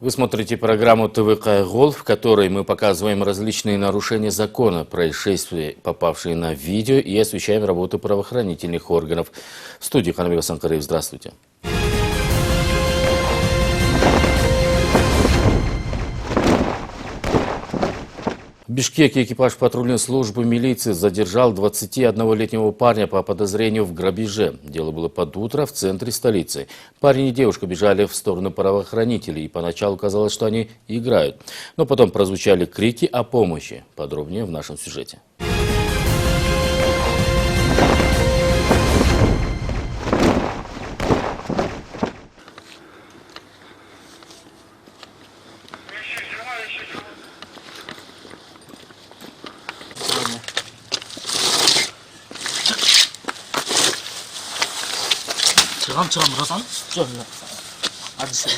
Вы смотрите программу ТВК «Гол», в которой мы показываем различные нарушения закона, происшествия, попавшие на видео, и освещаем работу правоохранительных органов. В студии Ханбек Асанкараев. Здравствуйте. В Бишкеке экипаж патрульной службы милиции задержал 21-летнего парня по подозрению в грабеже. Дело было под утро в центре столицы. Парень и девушка бежали в сторону правоохранителей, и поначалу казалось, что они играют. Но потом прозвучали крики о помощи. Подробнее в нашем сюжете. Çıram buradan. Şöyle. Hadi şöyle.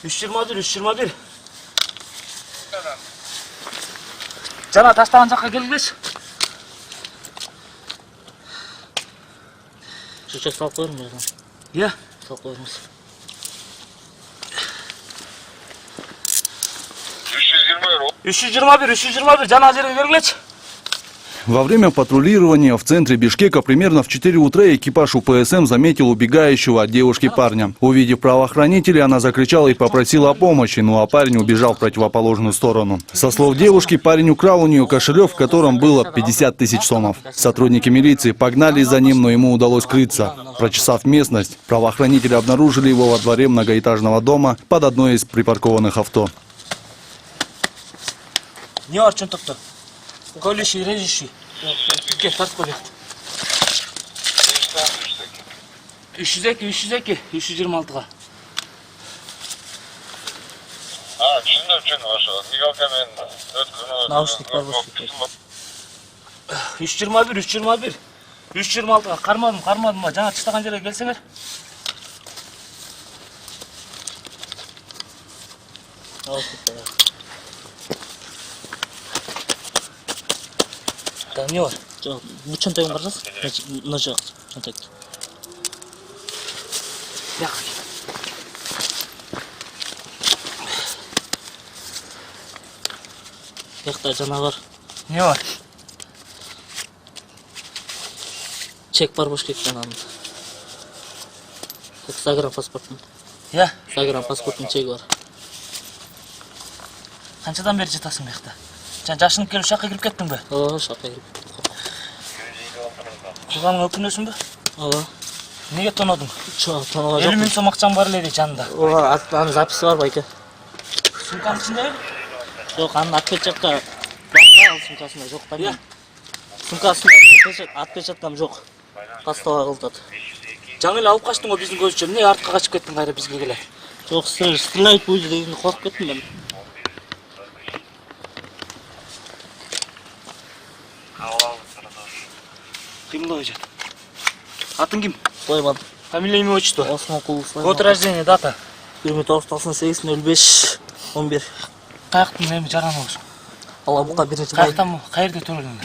321. Cana taştan жаққа келгілеш. Şuraya salып koyarım ya. Ya, salып koyarız. 321. Cana жерге келгілеш. Во время патрулирования в центре Бишкека примерно в 4 утра экипаж УПСМ заметил убегающего от девушки парня. Увидев правоохранителей, она закричала и попросила о помощи, а парень убежал в противоположную сторону. Со слов девушки, парень украл у нее кошелек, в котором было 50 000 сомов. Сотрудники милиции погнались за ним, но ему удалось скрыться. Прочесав местность, правоохранители обнаружили его во дворе многоэтажного дома под одной из припаркованных авто. Колющий, режущий. Тартып койлет. 302, 326га. Наушник бар болчу. 321. 326га кармадым ба. Жана чыштаган жерге келсеңер. Да, не var? Bu çantayı mı kıracağız? Nasıl çantayı? Yak. Yakta canavar. Ne var? Çek var boş kekten anında. Instagram pasportun. Ya? Instagram pasportun çeki var. Qanchadan beri жатасың bu yoqda? Sen жашынып келіп шаққа кіріп кеттің бе? Ооба, шаққа кіріп кеттім. Туғаныңа өкінесің бе? Ооба. Неге тонадың? Тонуға жоқ. 50 000 сом ақшаң бар еле жанында. Ооба, аны записі бар байке. Сумканың ішінде? Жоқ, анын отпечатка баққа ал сумкасында жоқ та мен. Сумкасында отпечаткам жоқ. Тастауға қылтады. Жаңа эле алып қаштың ғой біздің көзінше. Эмне артқа қашып кеттің қайра бізге келе? Жоқ, стреляйт будет дегенде қорқып кеттім мен. Қимылдау жат. Атың кім? Сулайман. Фамилия, имя, отчество? Осмонқұлов Сулайман. Год рождения, дата? 29.08.05.11. Қаяқтың эми жараны болсун? Алабұқа 1-ші бай. Қаяқтан қайерде төлөдің?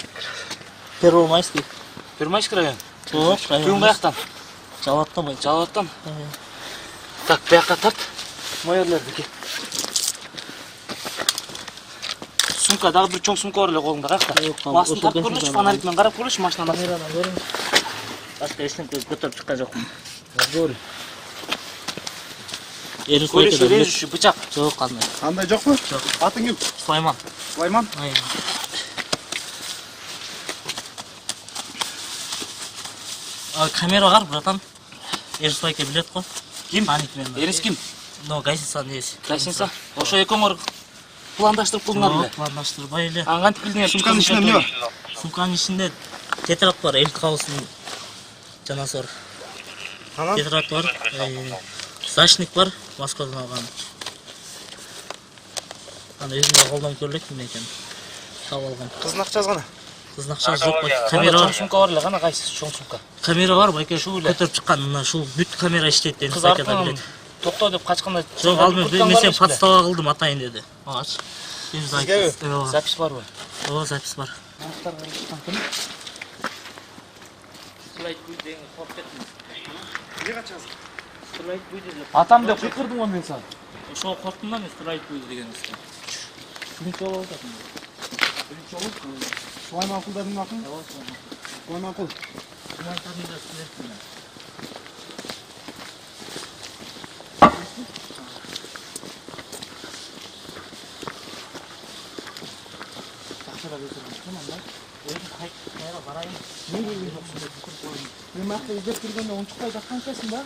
Первомайский. Первомайский район? Жоқ, Түйін қаяқтан? Жалаттан бай. Жалаттан? Так, бұяққа тарт. Майорларды ке. Сумка, дағы бір чоң сумка бар эле қолыңда, қаяқта? Басын тартып көргенші, фонарикмен қарап көргенші машинадан. Камерадан көріңіз. Басқа ештеңе көтеріп шыққан жоқпын. Говори. Колющий, режущий, бычақ. Жоқ, қандай. Андай жоқ па? Жоқ. Атың кім? Сулайман. Сулайман? Камера бар, братан. Ерсбайке билет қой. Ким? Еріс кім? Но гайсинсан дейсі. Гайсинсан? Ошо екеуңер пландаштырып қылдыңар беле? Пландаштырбай эле. Аңғантып келдіңер? Сумканың ішінде не бар? Сумканың ішінде тетрат бар, элит қауысының жанасы бар. Тетрат бар, зашник бар, Москвадан алған. Аны өзімде қолдан көрлек міне екен. Тауып алған. Қыздың ақшасы қана? Қыздың ақшасы жоқ бай. Камера бар. Чоң сумка бар эле, қана қайсы чоң сумка? Камера бар байке, көтеріп шыққан, мына шул бүт камера іштейді деді. Қыз артынан тоқтау деп қачқанда... Жоқ, ал мен сен подстава қылдым, атайын деді. Ағаш. Сізге запись бар ба? О, запись бар. Straight buy деген коркуп кеттим. Эмне качасың? Straight buy деп. Атам деп кыйкырдым го мен сага. Ошого корктум да мен straight buy дегенибизге. Биринчи болуп атат. Биринчи жолу Сулайман Кулдардын акын. Сулайман Кул. Гуманитарныйда студентмин. Акчага берсем анда. Өзүм кайра барайын. Мен келген жоксун деп кырып коюм. Мен макта издеп жүргөндө унчукпай жаккан экенсиң да?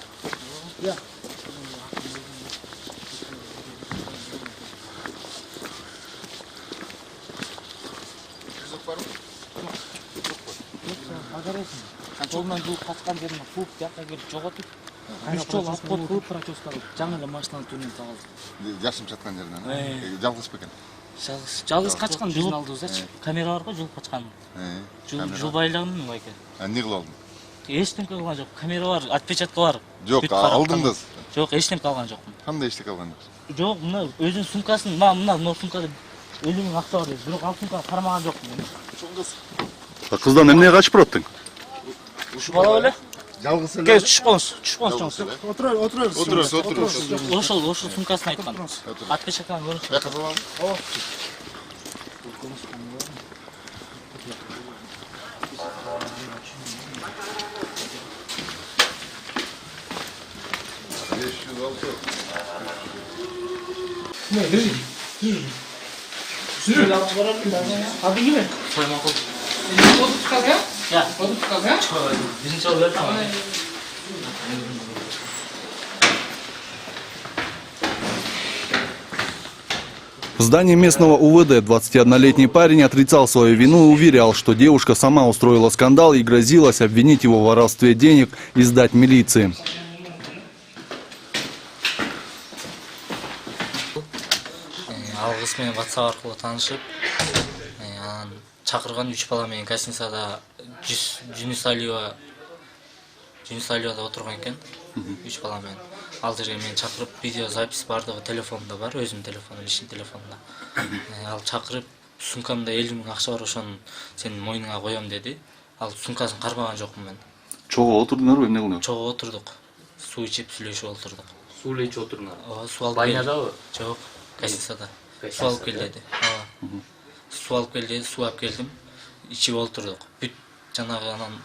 Я. Агаресиң. Жолунан жууп качкан жерине кууп жакка келип жоготуп. 3 жол обход кылып прочёскалып жаңы эле машинаны түрүнүн тагалдым. Жашым жаткан жеринен. Жалгыз бекен. Жалгыз качкан биздин алдыбыздачы. Камера бар го жулуп качкан. Жулбай эле калдым байке. Эмне кылып алдың? Эчтеме кылган жок. Камера бар, отпечатка бар. Жок, алдыңыз. Жок, эчтеме калган жокмун. Кандай иштик алган жоксуң? Жок, мына өзүнүн сумкасын, мына сумкада 50 миң акча бар деп. Бирок ал сумканы кармаган жокмун. Кыздан эмне качып бараттың? Ушул бала беле? Жалгыз эле. Кел түшүп коңуз. Отурабыз. Ошол сумкасын айткан. Отпечатканы көрүп. Бияка салам. Ады ким? Сулайман Кул. Отпускага? Я. Отпускага? Биринчи жолу бердим. В здании местного УВД 21-летний парень отрицал свою вину и уверял, что девушка сама устроила скандал и грозилась обвинить его в воровстве денег и сдать милиции. Алгыс менен WhatsApp аркылуу таанышып, анан чакырган 3 бала менен гостиницада Жүнүс Алиева отурган экен. 3 бала менен. Ал жерге мени чакырып, видео запись бардыгы телефонумда бар, өзүмдүн телефонум, ишин телефонунда. Ал чакырып, сумкамда 50 миң акча бар, ошону сенин мойнуңа коем деди. Ал сумкасын кармаган жокмун мен. Чого отурдуңарбы, эмне кылдыңар? Чогуу отурдук. Суу ичип сүйлөшүп отурдук. Суу ичип отурдуңар? Ооба, суу алып Банядабы? Жок, гостиницада. Суу алып кел деди. Ооба. Суу алып кел деди, суу алып келдим. Ичип отурдук. Бүт жанагы анан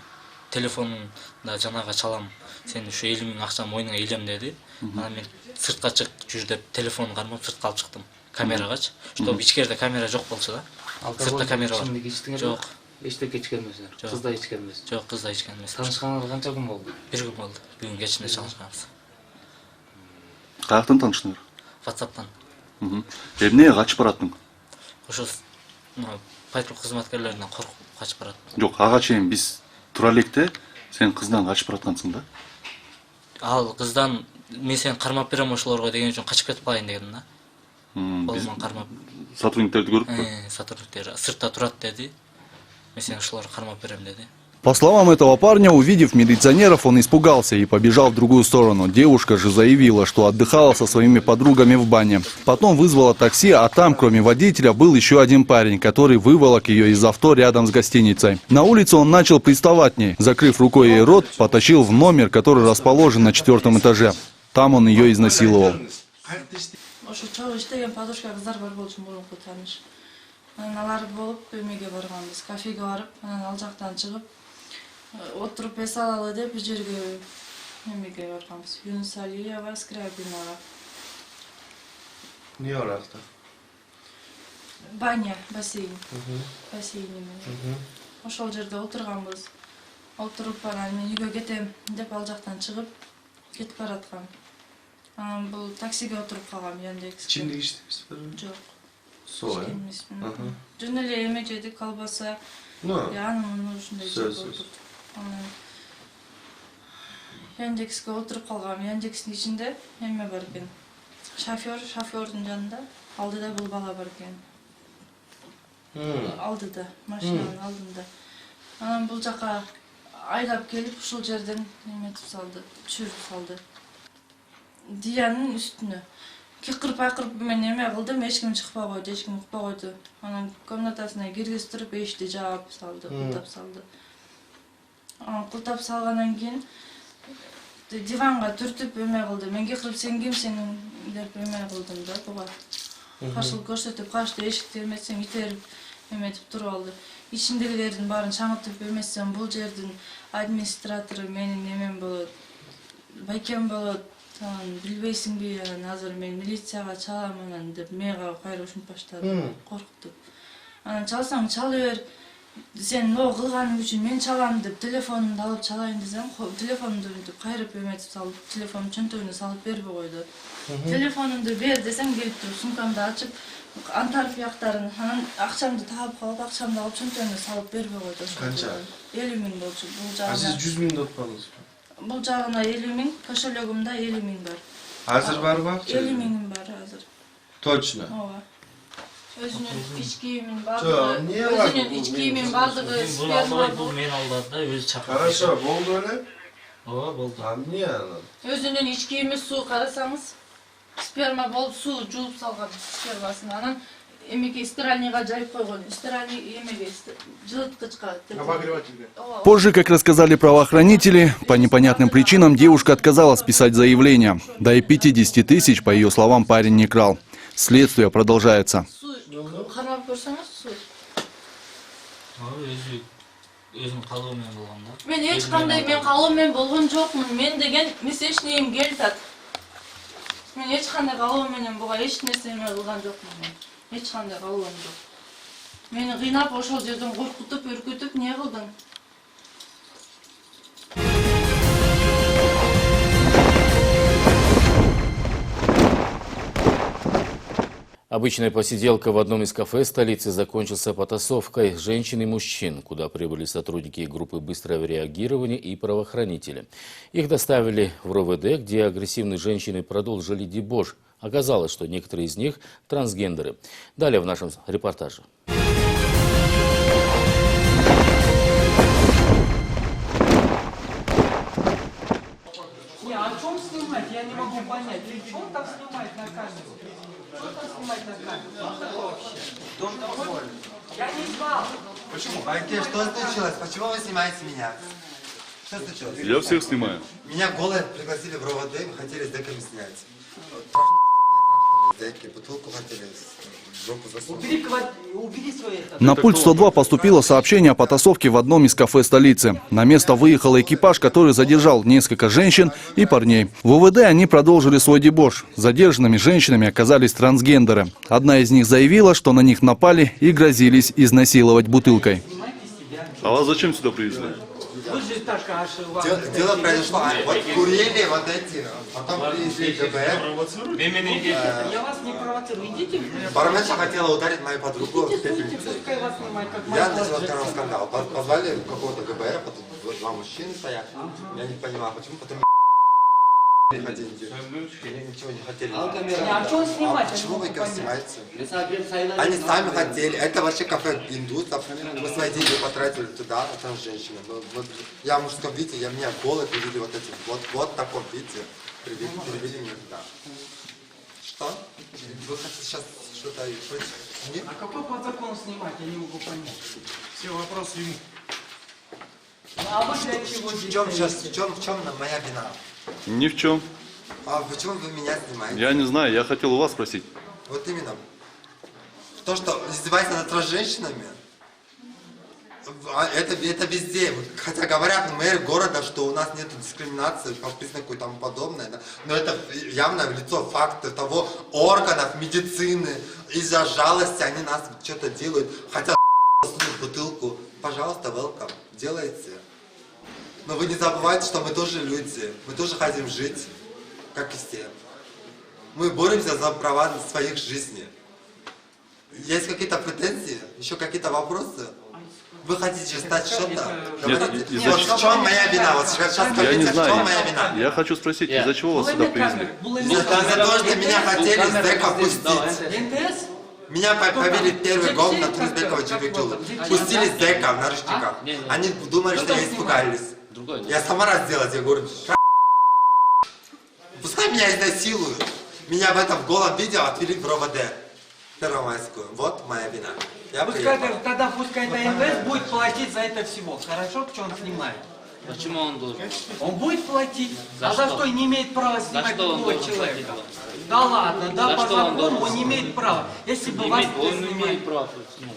телефонунда жанагы чалам. Сен ушу 50 миң акчаны мойнуңа илем деди. Анан мен сыртка чык жүр деп телефонун кармап сыртка алып чыктым. Камерагачы. Чтоб ичкерде камера жок болчу да. Сыртта камера бар. Жок. Эчтеке ичкен эмесиңер? Кызда ичкен эмес? Жок, кызда ичкен эмес. Таанышканыңар канча күн болду? 1 күн болду. Бүгүн кечинде таанышканбыз. Каяктан тааныштыңар? WhatsApp'тан. Эмне качып бараттың? Ошо патруль кызматкерлеринен коркуп качып барат. Жок, ага чейин биз тура электе сен кыздан качып бараткансың да? Ал кыздан мен сени кармап берем ошолорго деген үчүн качып кетип калайын дегенмин да. Колуман кармап. Сотрудниктерди көрүппү? Сотрудниктер сыртта турат деди. Мен сени ошолорго кармап берем деди. По словам этого парня, увидев милиционеров, он испугался и побежал в другую сторону. Девушка же заявила, что отдыхала со своими подругами в бане. Потом вызвала такси, а там, кроме водителя, был еще один парень, который выволок ее из авто рядом с гостиницей. На улице он начал приставать к ней. Закрыв рукой ей рот, потащил в номер, который расположен на 4-м этаже. Там он ее изнасиловал. Алар болуп бөлмөгө барганбыз, кафеге барып, анан ал жактан чыгып, отуруп эс алалы деп бул жерге немеге барганбыз. Юнус Алиева, Скрябинова. Эмне бар акта? Баня, бассейн. Бассейн менен. Ошол жерде отурганбыз. Отуруп анан мен үйгө кетем деп ал жактан чыгып кетип бараткам. Анан бул таксиге отуруп калгам Яндекс. Ичимдик иштебизби? Жок. Соо, Жөн эле эме жедик, колбаса. Анын ушундай жеп отуруп. Яндекске отуруп калгам. Яндекстин ичинде эме бар экен. Шофёрдун жанында алдыда бул бала бар экен. Алдыда, машинанын алдында. Анан бул жака айдап келип ушул жерден эметип салды, түшүрүп салды. Диянын үстүнө. Кырпай-кырп мен эме кылдым, эч ким чыкпай койду, эч ким укпай койду. Анан комнатасына киргизип туруп эшикти жаап салды, кылдап салды. кылтап салгандан кийин диванга түртүп эме кылды. Менге кырып сен кимсиң деп эме кылдым да буга. Каршылык көрсөтүп качты, эшикти эмесең итерип эметип туруп алды. Ичиндегилердин баарын чаңытып эмесем бул жердин администратору менин эмем болот. Байкем болот. Билбейсиңби, азыр мен милицияга чалам анан деп мага кайра ушинтип баштады. Коркутуп. Анан чалсаң чала бер. Сен но кылганың үчүн мен чалам деп телефонумду алып чалайын десем, телефонумду мынтип кайрып эметип салып, телефонун чөнтөгүнө салып бербей койду. Телефонумду бер десем келип туруп сумкамды ачып, антарп бияктарын, анан акчамды таап калып, акчамды алып чөнтөгүнө салып бербей койду. Канча? 50 000 болчу. Бул жагына. Сиз 100 000 отпадыңызбы? Бул жагына 50 000, кошелегимде 50 000 бар. Азыр барбы акча? 50 000 бар азыр. Точно. Ооба. Өзүнүн ич кийимин бардыгы, өзүнүн ич кийимин бардыгы Бул албайт, бул мен алдады да, өзү чакырды. Хорошо, болду эле? Ооба, болду. А эмне анан? Өзүнүн ич кийими суу карасаңыз, сперма болуп суу жууп салган спермасын. Анан эмеге стиральныйга жайып койгон, стиральный эмеге жылыткычка. Обогревательге. Позже, как рассказали правоохранители, по непонятным причинам девушка отказалась писать заявление. Да и 50 тысяч, по ее словам, парень не крал. Следствие продолжается. Кармап көрсөңүз суу. Өзүнүн калоо менен болгон да. Мен эч кандай мен калоо менен болгон жокмун. Мен деген месячныйым келатат. Мен эч кандай калоо менен буга эч нерсе эме кылган жокмун мен. Эч кандай калоом жок. Мени кыйнап ошол жерден коркутуп, үркүтүп не кылдың? Обычная посиделка в одном из кафе столицы закончился потасовкой женщин и мужчин, куда прибыли сотрудники группы быстрого реагирования и правоохранители. Их доставили в РОВД, где агрессивные женщины продолжили дебош. Оказалось, что некоторые из них трансгендеры. Далее в нашем репортаже. А чем снимать? Я не могу понять. При чем там снимать на камеру? Что там снимать на камеру? Что такое вообще? Дом такой? Я не знал. Почему? Байке, что случилось? Почему вы снимаете меня? Что случилось? Я всех снимаю. Меня голые пригласили в РОВД, мы хотели с деками снять. Деки, бутылку хотели в жопу засунуть. Убери свои это. На пульт 102 поступило сообщение о потасовке в одном из кафе столицы. На место выехал экипаж, который задержал несколько женщин и парней. В УВД они продолжили свой дебош. Задержанными женщинами оказались трансгендеры. Одна из них заявила, что на них напали и грозились изнасиловать бутылкой. А вас зачем сюда привезли? Вы же так аж вам... Дело произошло, вот курили вот эти, потом привезли ГБР. Я вас не провоцирую. Идите. Барменша хотела ударить мою подругу пепельницей. Пускай вас снимает, как Я мать. начал второй скандал. Позвали какого-то ГБР, потом два мужчины стоят. Я не понимаю, почему потом хотели. Ничего не хотели. А что снимать? Почему вы их снимаете? Они сами хотели. Это вообще кафе индусов. Мы свои деньги потратили туда, а там женщины. Вот, я в мужском виде, меня голые привели вот этим. Вот в таком виде. Привели меня туда. Что? Вы хотите сейчас что-то против? Нет? А какой по закону снимать? Я не могу понять. Все вопросы ему. А вы для чего здесь? В чем моя вина? Ни в чем. А почему вы меня снимаете? Я не знаю, я хотел у вас спросить. Вот именно. То, что издевается над трансженщинами, это везде. Хотя говорят мэр города, что у нас нет дискриминации по признаку и тому подобное. Да? Но это явно в лицо факта того органов медицины. Из-за жалости они нас что-то делают. Хотя засунуть бутылку. Пожалуйста, welcome. Делайте. Но вы не забывайте, что мы тоже люди. Мы тоже хотим жить, как и все. Мы боремся за права своих жизней. Есть какие-то претензии? Еще какие-то вопросы? Вы хотите стать что-то? Говорите. Вот в чем моя вина? Вот сейчас Я не скажите, в чем знаю. моя вина? Я хочу спросить, из-за чего вас сюда привезли? За то, что меня хотели с дека пустить. НТС? Меня повели в первый гол на Турбекова Джибекулу. Пустили с дека в наручниках. Они думали, что я испугались. Я сама разделась, я говорю, пускай меня изнасилуют. Меня в этом голом видео отвели в РОВД. Первомайскую. Вот моя вина. Я Пускай приехал. тогда пускай НТС будет платить за это всего. Хорошо, что он снимает. Почему он должен? Он будет платить. За а за что? что не имеет права снимать что он другого должен человека? платить? Да ладно, да, За по что он закону должен он не имеет права. Если бы Не вас имеет- он не снимали- имеет права.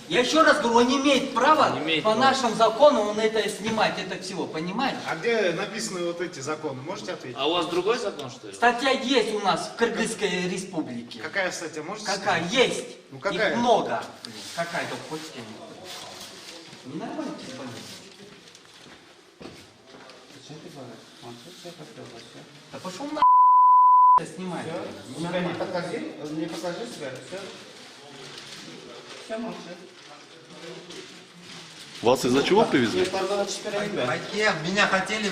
Я еще раз говорю, он не имеет права, Не имеет по права. нашим законам он это снимать, это всего, понимаете? А где написаны вот эти законы? Можете ответить? А у вас другой закон, что ли? Статья есть у нас в Кыргызской республике. Какая статья? Можете Какая? сказать? Есть. Ну, какая? Их много. Какая только хоть с кем. Не нормально типа. Да пошел на снимай. Не покажи себя. Вас из-за чего привезли? Байке, меня хотели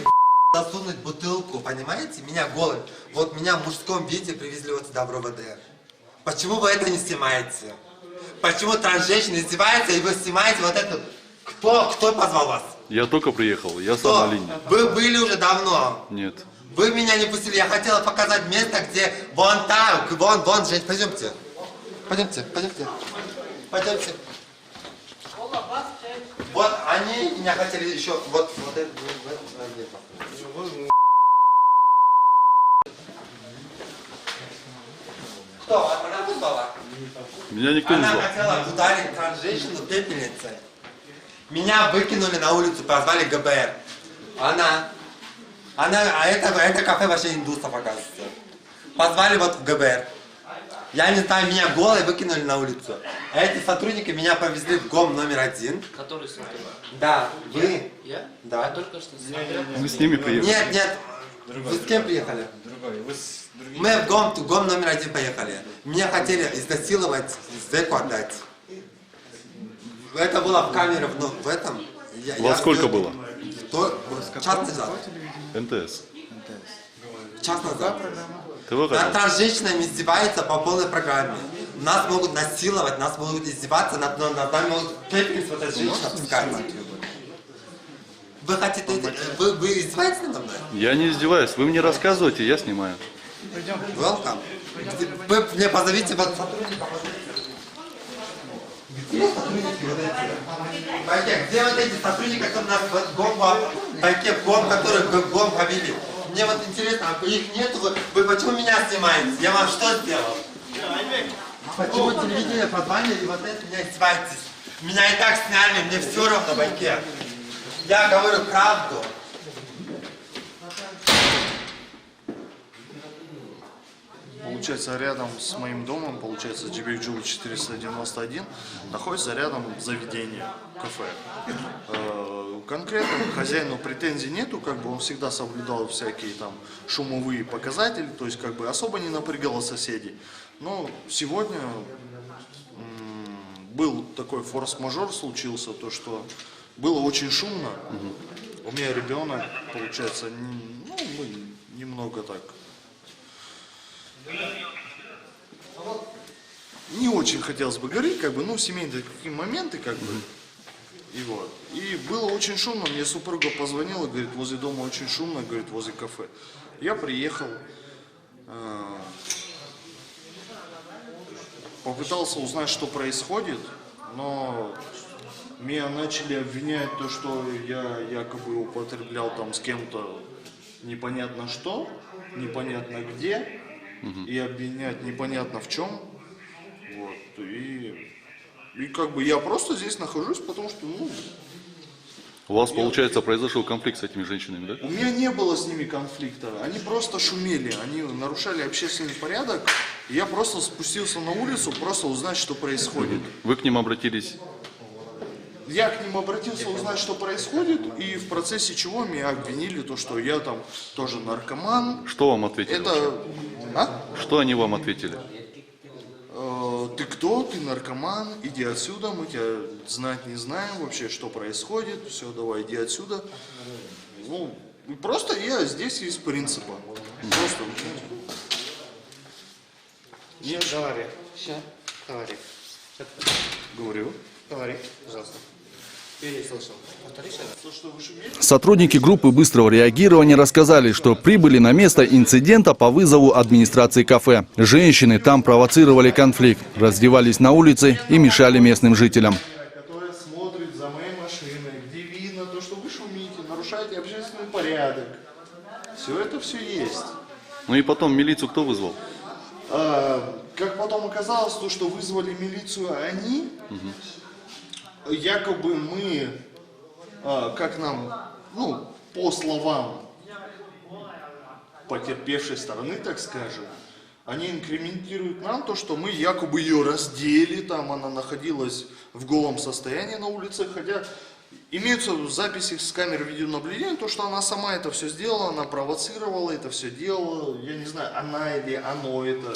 засунуть в бутылку, понимаете? Меня голым. Вот меня в мужском виде привезли вот сюда в РОВД. Почему вы это не снимаете? Почему трансженщина издевается, и вы снимаете вот это? Кто позвал вас? Я только приехал, я Кто? сам на линии. Вы были уже давно. Нет. Вы меня не пустили. Я хотела показать место, где вон там, вон, женщина. Пойдемте. Пойдемте. Вот они меня хотели еще, вот это, Кто? Она позвала? Меня никто не Она звал. хотела ударить трансженщину пепельницей. Меня выкинули на улицу, позвали ГБР. А это кафе вообще индусов, оказывается. Позвали вот в ГБР. Я не знаю, меня голой выкинули на улицу. А эти сотрудники меня повезли в ГОМ номер 1. Который сотрудник? Да, вы. Я? Да. Я только что смотрел. Мы с ними приехали. Нет, вы с кем приехали? Мы в ГОМ номер 1 поехали. Меня хотели изнасиловать, зэку отдать. Это было в камерах, но в этом... Во сколько было? Час назад. НТС. Час назад. ТВ-канал. Над трансженщинами издеваются по полной программе. Нас могут насиловать, нас могут издеваться, над нами могут пепельницу вот эта женщина пускать. Вы хотите... Вы издеваетесь надо мной? Я не издеваюсь, вы мне рассказываете, я снимаю. Welcome. Вы мне позовите вот сотрудников. Где сотрудники вот эти? Байке, где вот эти сотрудники, которые нас в ГОМ, которые в ГОМ повели? Мне вот интересно, а их нету, вы почему меня снимаете? Я вам что сделал? Почему телевидение позвали и вот это меня издеваетесь? Меня и так сняли, мне все равно, Байке. Я говорю правду. Получается, рядом с моим домом, получается, Джибекджул 491, находится рядом заведение, кафе. Конкретно к хозяину претензий нету, как бы он всегда соблюдал всякие там шумовые показатели, то есть как бы особо не напрягало соседей. Но сегодня был такой форс-мажор случился, то что было очень шумно. У меня ребенок, получается, мы немного так... Не очень хотелось бы говорить, как бы, ну, семейные такие моменты, как бы, и вот. И было очень шумно, мне супруга позвонила, говорит, возле дома очень шумно, говорит, возле кафе. Я приехал, попытался узнать, что происходит, но меня начали обвинять то, что я якобы употреблял там с кем-то непонятно что, непонятно где. И обвинять непонятно в чем. Вот. И как бы я просто здесь нахожусь, потому что, ну... У вас, получается, произошел конфликт с этими женщинами, да? У меня не было с ними конфликта. Они просто шумели, они нарушали общественный порядок. И я просто спустился на улицу, просто узнать, что происходит. Вы к ним обратились? Я к ним обратился узнать, что происходит, и в процессе чего меня обвинили, то, что я там тоже наркоман. Что вам ответили? Это... А? Что они вам ответили? Ты кто? Ты наркоман? Иди отсюда, мы тебя знать не знаем вообще, что происходит. Все, давай, иди отсюда. Ну, просто я здесь из принципа. Просто. Нет, говори. Сейчас, говори. Говорю. Говори, пожалуйста. Я не слышал. Сотрудники группы быстрого реагирования рассказали, что прибыли на место инцидента по вызову администрации кафе. Женщины там провоцировали конфликт, раздевались на улице и мешали местным жителям. Которая смотрит за моей машиной. экстренное, где видно то, что вы шумите, нарушаете общественный порядок. Все это все есть. Ну и потом милицию кто вызвал? Как потом оказалось, то, что вызвали милицию они, якобы мы, как нам, ну, по словам потерпевшей стороны, так скажем, они инкрементируют нам то, что мы якобы ее раздели, там она находилась в голом состоянии на улице, хотя имеются записи с камер видеонаблюдения, то, что она сама это все сделала, она провоцировала это все делала, я не знаю, она или оно это.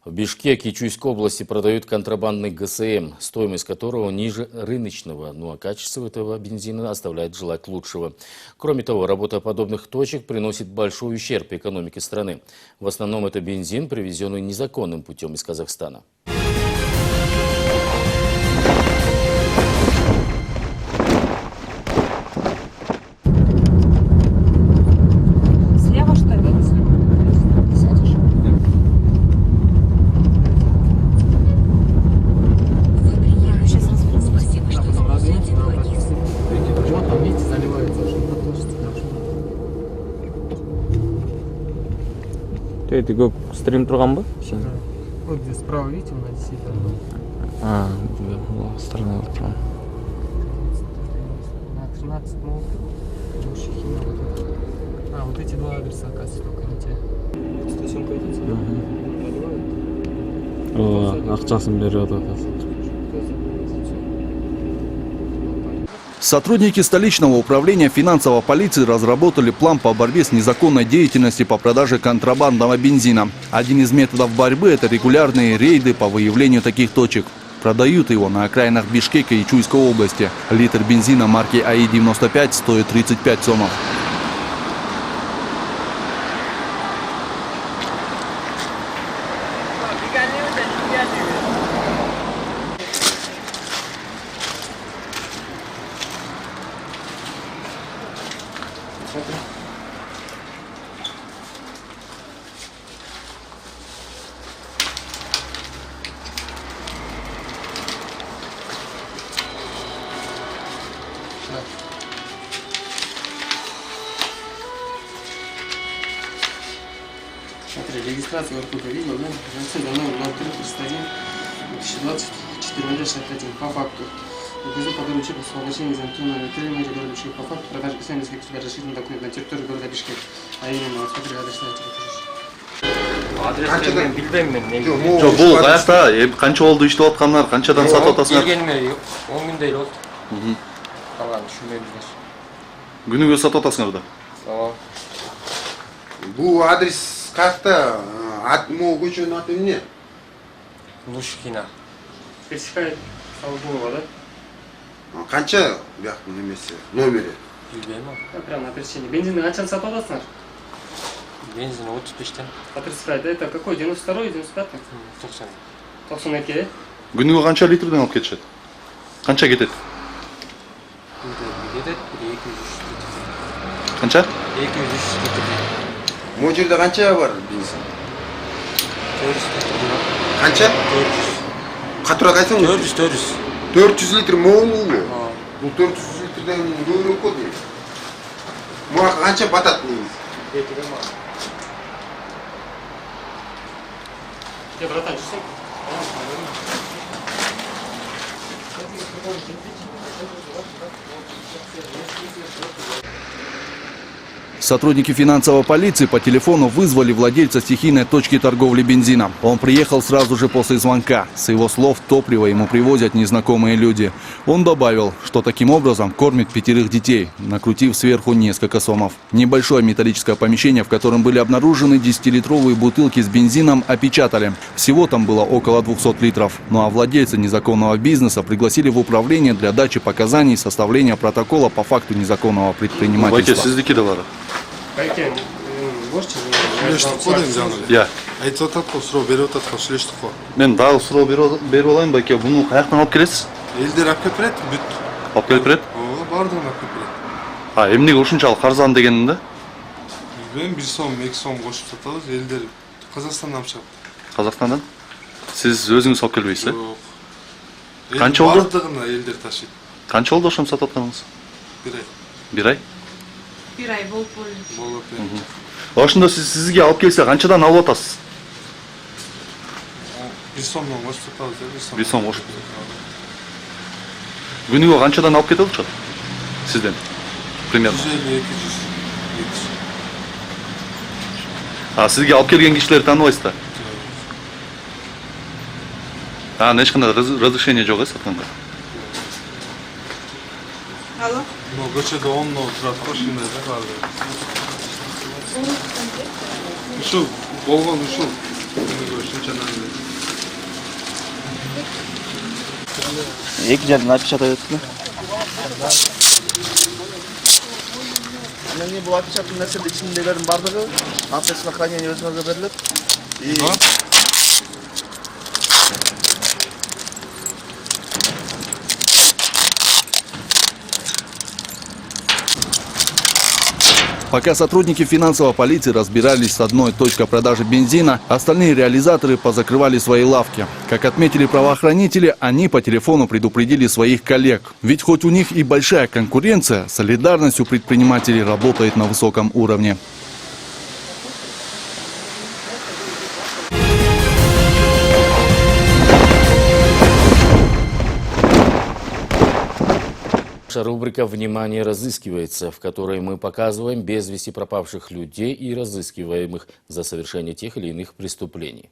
В Бишкеке Чуйской области продают контрабандный ГСМ, стоимость которого ниже рыночного, ну а качество этого бензина оставляет желать лучшего. Кроме того, работа подобных точек приносит большой ущерб экономике страны. В основном это бензин, привезенный незаконным путем из Казахстана. Слева, что ли? Сядешь? Сейчас спасибо, что заметили. Вот там, видите, заливается уже. Это как стрим тұрған ба? Вот здесь справа, видите, он действительно. Сторона вот там. На 13 мол. Вот эти два адреса, оказывается, только не те. Стасенка идет. Ақшасын беріп жатыр. Сотрудники столичного управления финансовой полиции разработали план по борьбе с незаконной деятельностью по продаже контрабандного бензина. Один из методов борьбы – это регулярные рейды по выявлению таких точек. Продают его на окраинах Бишкека и Чуйской области. Литр бензина марки АИ-95 стоит 35 сомов. Смотри, регистрация РПК видно, да? Конце номер 0331 2020 461 по факту. УКЗ по доручению чека с воплощением замтуна требования регулирующих по факту продажи государственных государственных расширенных документов на территории города Бишкек. А именно, вот смотри, адресная Адресті мен білбеймін мен. Жоқ, бұл қаяқта, қанша болды иштеп жатқандар, қаншадан сатып жатасыңдар? Келгеніме 10 күндей болды. Қалған үшінбейміздер. Күніге сатып жатасыңдар да? Бұл адрес қақта, мо көшенің аты не? Лушкина. пересекает Салбулова, да? Қанша бұяқтың немесе номері? Білбеймін. Прямо на пересечении. Бензин қаншаны сатып аласыңдар? Бензин 35-тен. По 35, да? Это какой? 92-й, 95-й? 90. 92, да? Күніге қанша литрден алып кетішеді? Қанша кетеді? Кетеді, 200-300 литр. Қанша? 200-300 литр. Мо жерде қанша бар бензин? 400 литр. Қанша? 400. Қатырақ айтсаң? 400. 400 литр молу ғой. Бұл 400 литрден көбірек қой деймін. Мұға қанша батады негізі? Братан, что? Сотрудники финансовой полиции по телефону вызвали владельца стихийной точки торговли бензином. Он приехал сразу же после звонка. С его слов, топливо ему привозят незнакомые люди. Он добавил, что таким образом кормит 5 детей, накрутив сверху несколько сомов. Небольшое металлическое помещение, в котором были обнаружены 10-литровые бутылки с бензином, опечатали. Всего там было около 200 литров. Ну а владельца незаконного бизнеса пригласили в управление для дачи показаний и составления протокола по факту незаконного предпринимательства. Байкен, можете? Шлештік қой деймін жаңағы. Иә. Айтып жатады қой, сұрау беріп жатады қой, шлештік қой. Мен дағы сұрау беріп алайын ба, бұны қаяқтан алып келесіз? Елдер алып келіп береді, бүт. Алып келіп береді? Бардығын алып келіп береді. Емнеге ушунчалык арзан дегенімді? Білмеймін, 1 сом, 2 сом қосып сатады, елдер Қазақстаннан шығады. Қазақстандан? Сіз өзіңіз алып келбейсіз, Жоқ. Қанша болды? Бардығына елдер ташиды. Қанша болды ошоны сатып атканыңыз? Bir ay. Бир ай? Бир ай болуп болду. Болып енді. Ошондо сизге алып келсе канчадан алып атасыз? Bir сомнан қосып сатабыз, Bir сом қосып. Күнүгө канчадан алып кетип атышат? Сизден? Примерно. 150, 200, 200. Сизге алып келген кишилерди тааныбайсыздар? Эч кандай разрешение жок, сатканга? Алло. Но көчөдө 10 турат го шинада баары. Ушул болгон ушул. Ушунчадан эле. Эки жерден отпечатать өттү. Анан бул отпечатан нерселердин ичиндегилердин бардыгы общественное хранение өзүңөргө берилет. Пока сотрудники финансовой полиции разбирались с одной точкой продажи бензина, остальные реализаторы позакрывали свои лавки. Как отметили правоохранители, они по телефону предупредили своих коллег. Ведь хоть у них и большая конкуренция, солидарность у предпринимателей работает на высоком уровне. Наша рубрика «Внимание, разыскивается», в которой мы показываем без вести пропавших людей и разыскиваемых за совершение тех или иных преступлений.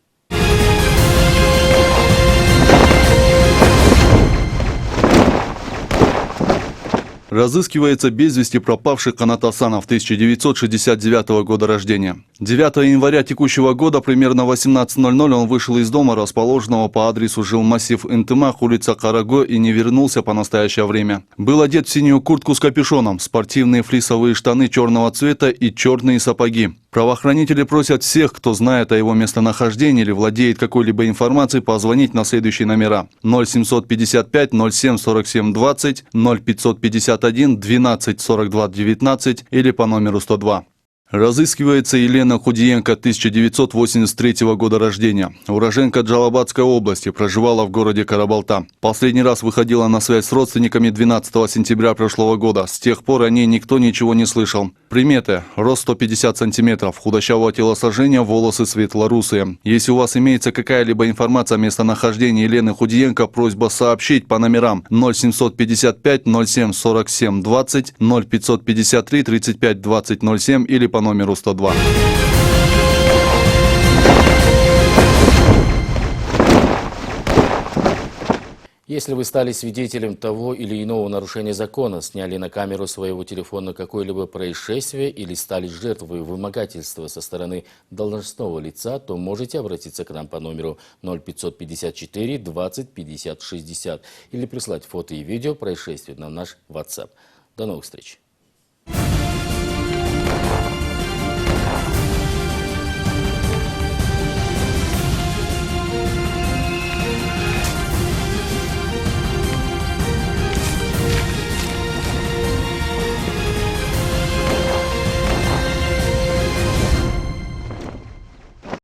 Разыскивается без вести пропавший Канат Асанов, 1969 года рождения. 9 января текущего года, примерно 18:00, он вышел из дома, расположенного по адресу жилмассив Интымах, улица Караго, и не вернулся по настоящее время. Был одет в синюю куртку с капюшоном, спортивные флисовые штаны черного цвета и черные сапоги. Правоохранители просят всех, кто знает о его местонахождении или владеет какой-либо информацией, позвонить на следующие номера: 0755 07 47 20, 0551 12 42 19 или по номеру 102. Разыскивается Елена Худиенко, 1983 года рождения. Уроженка Джалабадской области, проживала в городе Карабалта. Последний раз выходила на связь с родственниками 12 сентября прошлого года. С тех пор о ней никто ничего не слышал. Приметы: рост 150 сантиметров, худощавого телосложения, волосы светлорусые. Если у вас имеется какая-либо информация о местонахождении Елены Худиенко, просьба сообщить по номерам 0755 07 47 20, 0553 35 20 07 или по номеру 102. Если вы стали свидетелем того или иного нарушения закона, сняли на камеру своего телефона какое-либо происшествие или стали жертвой вымогательства со стороны должностного лица, то можете обратиться к нам по номеру 0554 20 50 60 или прислать фото и видео происшествия на наш WhatsApp. До новых встреч!